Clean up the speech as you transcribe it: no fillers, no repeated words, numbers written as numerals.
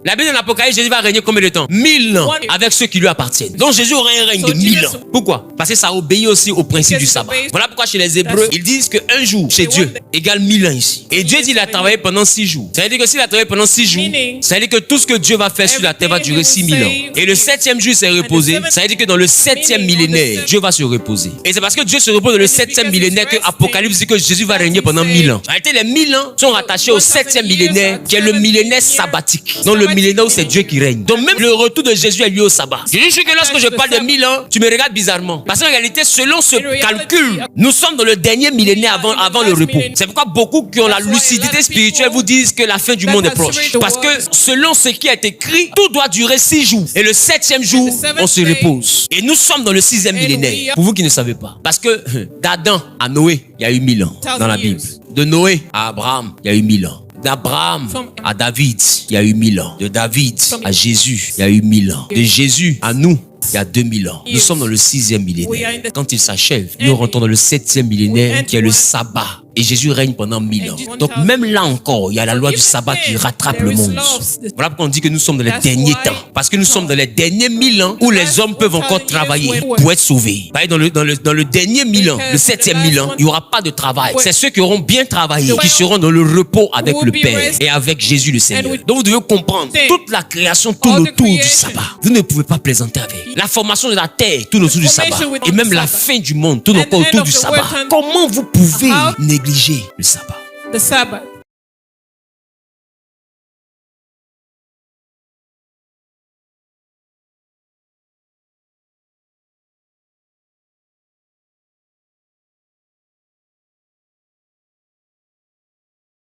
La Bible dans l'Apocalypse, Jésus va régner combien de temps? 1000 ans avec ceux qui lui appartiennent. Donc Jésus aura un règne de 1000 ans. Pourquoi? Parce que ça obéit aussi au principe du sabbat. Voilà pourquoi chez les Hébreux, ils disent qu'un jour chez Dieu égale 1000 ans ici. Et Dieu dit qu'il a travaillé pendant 6 jours. Ça veut dire que s'il a travaillé pendant 6 jours, ça veut dire que tout ce que Dieu va faire sur la terre va durer 6000 ans. Et le 7e jour s'est reposé. Ça veut dire que dans le 7e millénaire, Dieu va se reposer. Et c'est parce que Dieu se repose dans le 7e millénaire que Apocalypse dit que Jésus va régner pendant 1000 ans. En réalité, les 1000 ans sont rattachés au 7e millénaire, qui est le millénaire sabbatique. Donc le millénaire où c'est Dieu qui règne. Donc même le retour de Jésus est lié au sabbat. Je dis que lorsque je parle de 1000 ans, tu me regardes bizarrement. Parce qu'en réalité, selon ce calcul, nous sommes dans le dernier millénaire avant le repos. C'est pourquoi beaucoup qui ont la lucidité spirituelle vous disent que la fin du monde est proche. Parce que selon ce qui est écrit, tout doit durer 6 jours. Et le 7e jour, on se repose. Et nous sommes dans le 6e millénaire. Pour vous qui ne savez pas. Parce que d'Adam à Noé, il y a eu 1000 ans dans la Bible. De Noé à Abraham, il y a eu 1000 ans. D'Abraham à David, il y a eu 1000 ans. De David à Jésus, il y a eu 1000 ans. De Jésus à nous, il y a 2000 ans. Nous sommes dans le 6e millénaire. Quand il s'achève, nous rentrons dans le 7e millénaire qui est le sabbat. Et Jésus règne pendant 1000 ans. Donc même là encore, il y a la loi du sabbat qui rattrape le monde. Voilà pourquoi on dit que nous sommes dans les derniers temps. Parce que nous sommes dans les derniers 1000 ans où les hommes peuvent encore travailler pour être sauvés. Dans le dernier 1000 ans, le 7e 1000 ans, il n'y aura pas de travail. C'est ceux qui auront bien travaillé qui seront dans le repos avec le Père et avec Jésus le Seigneur. Donc vous devez comprendre, toute la création tourne autour du sabbat. Vous ne pouvez pas plaisanter avec. La formation de la terre tourne autour du sabbat. Et même la fin du monde tourne encore autour du sabbat. Comment vous pouvez négliger le sabbat?